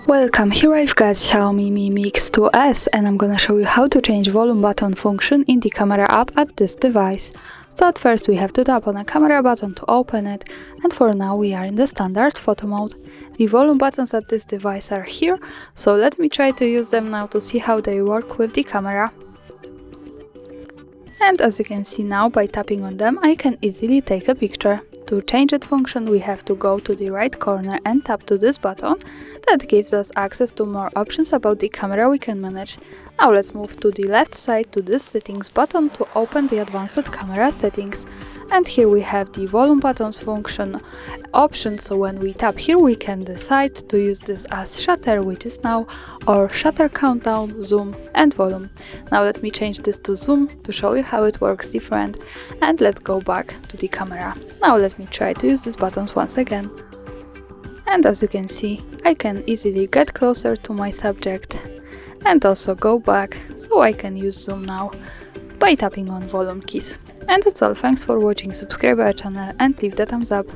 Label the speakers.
Speaker 1: Welcome, here I've got Xiaomi Mi Mix 2S and I'm gonna show you how to change volume button function in the camera app at this device. So at first we have to tap on a camera button to open it, and for now we are in the standard photo mode. The volume buttons at this device are here, so let me try to use them now to see how they work with the camera. And as you can see now, by tapping on them I can easily take a picture. To change that function we have to go to the right corner and tap to this button. That gives us access to more options about the camera we can manage. Now let's move to the left side to this settings button to open the advanced camera settings. And here we have the volume buttons function option, so when we tap here we can decide to use this as shutter, which is now, or shutter countdown, zoom and volume. Now let me change this to zoom to show you how it works different, and let's go back to the camera. Now let me try to use these buttons once again. And as you can see, I can easily get closer to my subject and also go back, so I can use zoom now by tapping on volume keys. And that's all, thanks for watching, subscribe our channel and leave the thumbs up.